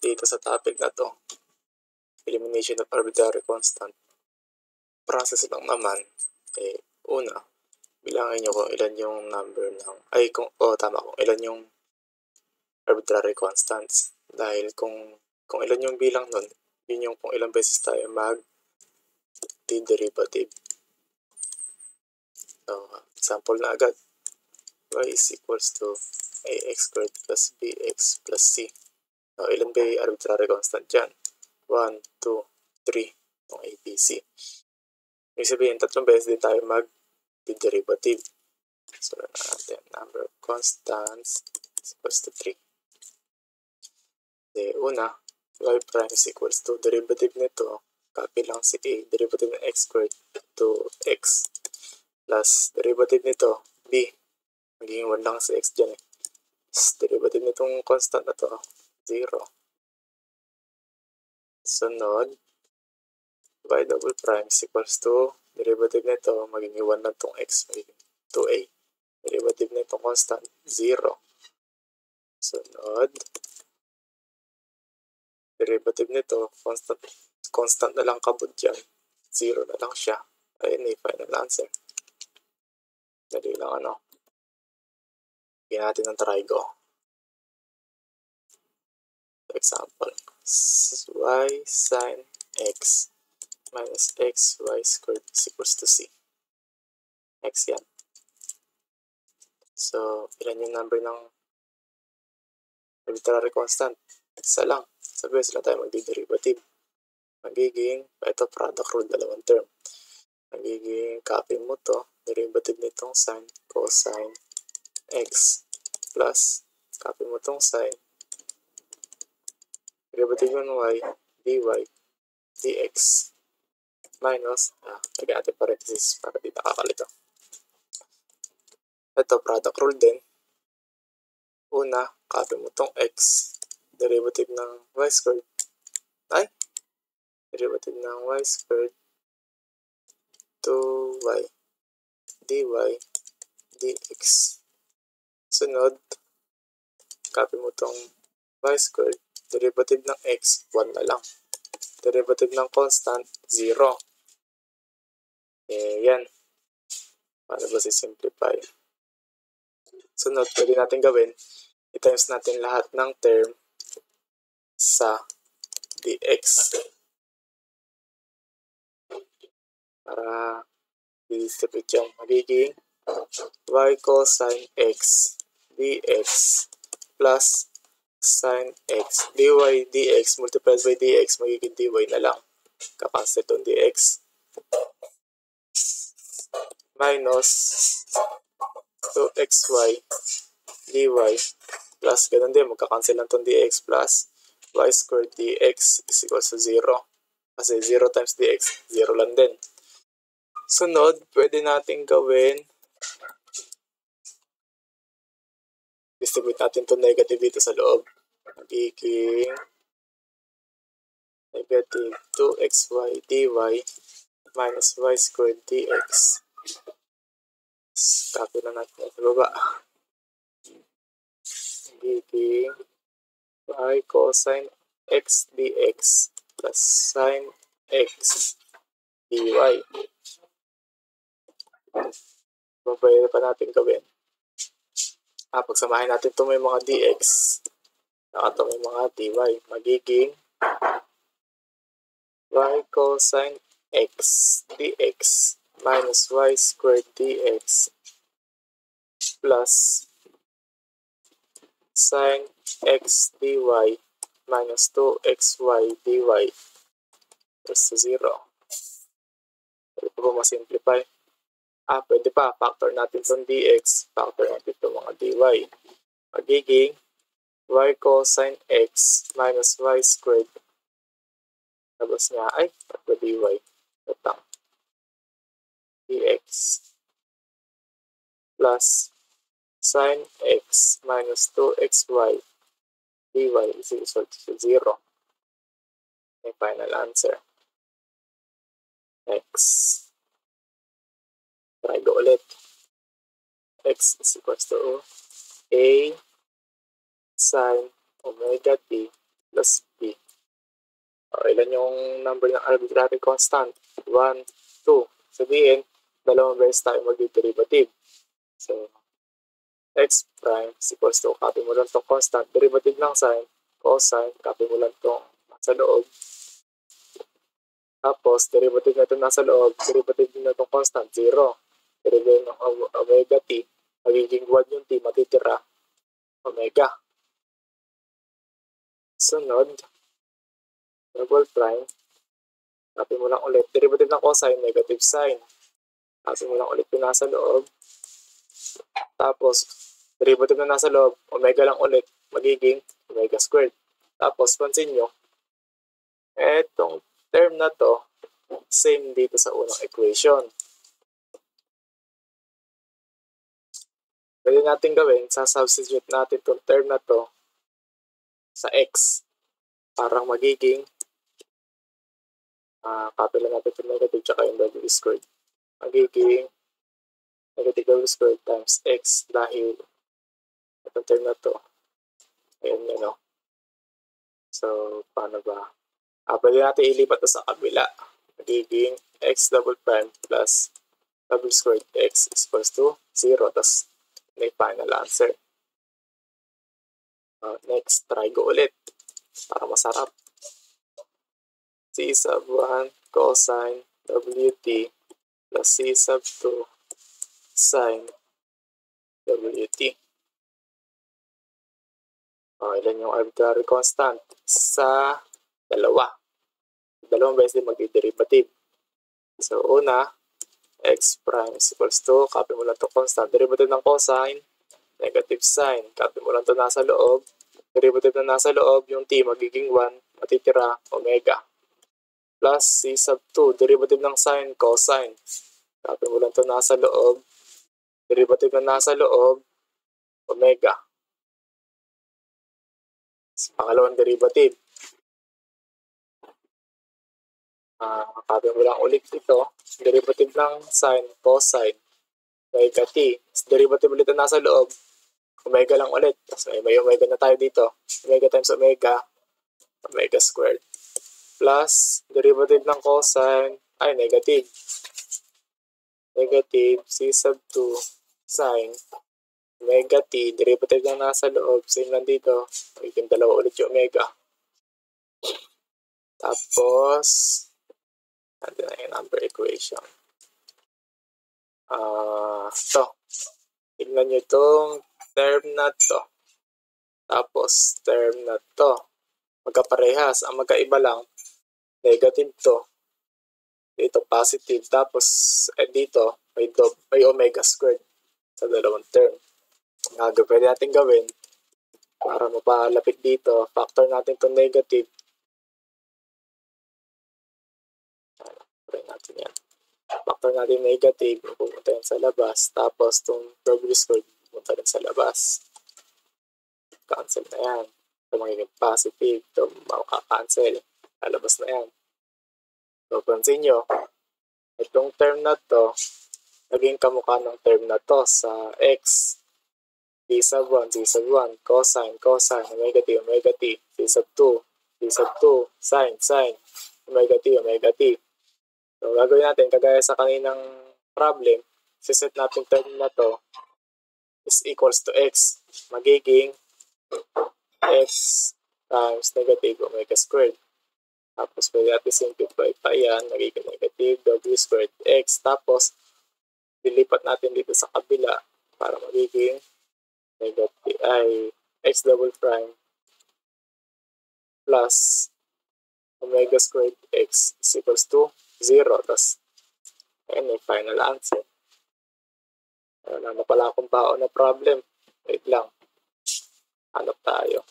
dito sa topic na to, elimination of arbitrary constant, process lang naman, una, bilangin nyo kung ilan yung number ng, kung ilan yung arbitrary constants. Dahil kung ilan yung bilang nun, yun yung kung ilang beses tayo mag-derivative. So, example na agad. Y is equals to ax squared plus bx plus c. So, ilan ba yung arbitrary constant dyan? 1, 2, 3, yung ABC. Ibig sabihin, 3 beses din tayo mag-derivative. So, natin, number of constants is equals to 3. Una, y prime is equals to derivative nito, copy lang si a, derivative ng x squared to x, plus derivative nito, b, magiging 1 lang si x dyan derivative nitong constant na to, 0. Sunod, y double prime is equals to derivative nito, magiging 1 lang tong x, magiging 2a. Derivative nitong constant, 0. Sunod, derivative nito, constant na lang kabod dyan. 0 na lang siya. Ayun final answer. Dali lang Bigyan natin ng trigo. Example, y sin x minus xy squared is equals to c. X yan. So, ilan yung number ng arbitrary constant? Isa lang. Sa beses lang tayo magdi-derivative. Magiging, ito product rule, dalawang term. Magiging, copy mo to, derivative nitong sin, cosine x, plus, copy mo tong sin, derivative ng y, dy, dx, minus, lagyan natin parenthesis para di nakakalito. Ito, product rule din. Una, copy mo tong x, derivative ng y squared, derivative ng y squared, 2y, dy, dx. Sunod, copy mo tong y squared, derivative ng x, 1 na lang. Derivative ng constant, 0. Yan. Paano ba si-simplify? Sunod, pwede natin gawin, i-times natin lahat ng term sa dx. Para i-distribute yung magiging y cosine x dx plus sin x dy dx multiplied by dx, magiging dy na lang. Kakancel itong dx. Minus 2xy dy plus ganun din, magkakancel lang itong dx plus y squared dx is equals to 0. Kasi 0 times dx, 0 lang din. Sunod, pwede natin gawin, distribute natin itong negative dito sa loob. Magiging negative 2xy dy minus y squared dx. Copy na natin sa baba. Magiging y cosine x dx plus sin x dy. Pwede pa natin gawin. Pagsamahin natin ito may mga dx, ito may mga dy, magiging y cosine x dx minus y squared dx plus sin x dy minus 2xy dy equals to 0. Pwede pa ba masimplify? Pwede pa. Factor natin itong dx. Factor natin itong mga dy. Magiging y cosine x minus y squared. Tapos nga ay, dy. Katang. Dx plus sin x minus 2xy dy is equal to 0. May final answer. X. Try go ulit. X is equals to a sin omega t plus b. Ilan yung number ng arbitrary constant? 1, 2. Sabihin, dalawang beses tayo mag-derivative. So, x prime is equals to, copy mo lang itong constant, derivative ng sign, cosine, copy mo lang itong nasa loob. Tapos, derivative na ito nasa loob, derivative na itong constant, 0. Derivative ng omega t, magiging 1 yung t, matitira, omega. Sunod, double prime, copy mo lang ulit, derivative ng cosine, negative sign. Copy mo lang ulit yung nasa loob. Tapos, derivative na nasa loob, omega lang ulit, magiging omega squared. Tapos, pansin nyo, etong term na to, same dito sa unang equation. Pwede natin gawin, substitute natin itong term na to sa x. Parang magiging, copy lang natin itong negative tsaka yung w squared. Magiging negative w squared times x dahil itong term na to, ayun yun, no? So, paano ba? Pwede natin ilipat sa kabila. Magiging x double prime plus w squared x is equals to 0. Tapos, may final answer. Next, try go ulit. Para masarap. C sub 1 cosine wt plus C sub 2 sine wt. Ilan yung arbitrary constant? Sa dalawa. Dalawang beses din mag-derivative. So, una, x prime is equals to, copy mo lang ito constant, derivative ng cosine, negative sign, copy mo lang ito nasa loob, derivative na nasa loob, yung t magiging 1, matitira, omega. Plus c sub 2, derivative ng sine, cosine, copy mo lang ito nasa loob, derivative na nasa loob, omega. Pangalawang derivative. Copy mo lang ulit ito, derivative ng sine, cosine, omega t. Derivative ulit na nasa loob, omega lang ulit. So, may omega na tayo dito. Omega times omega, omega squared. Plus, derivative ng cosine, negative. Negative, c sub 2 sine, omega t. Derivative lang nasa loob, same lang dito. Magiging dalawa ulit yung omega. Tapos, natin na yung number equation. Ito. Tignan nyo itong term na to. Tapos, term na to. Magkaparehas. Ang magkaiba lang, negative to. Dito, positive. Tapos, dito, may omega squared sa dalawang term. Pwede natin gawin para mapalapit dito. Factor natin itong negative. Try natin yan. Factor natin negative, pupunta yan sa labas. Tapos, itong w squared, pupunta rin sa labas. Cancel na yan. Ito magiging positive. Ito makaka-cancel. Lalabas na yan. So, pansin nyo, itong term na to, naging kamukha ng term na to sa x. C sub 1, C sub 1, cosine, cosine, omega t, omega t, C sub 2, C sub 2, sine, sine, omega t, omega t. So, gagawin natin, kagaya sa kaninang problem, siset natin term na to is equals to x. Magiging x times negative omega squared. Tapos, pwede natin simplify pa yan. Magiging negative w squared x. Tapos, dilipat natin dito sa kabila para magiging negative x double prime plus omega squared x is equals to 0. Tapos, ayun, may final answer. Wala na pala akong baon na problem. Wait lang. Hanap tayo.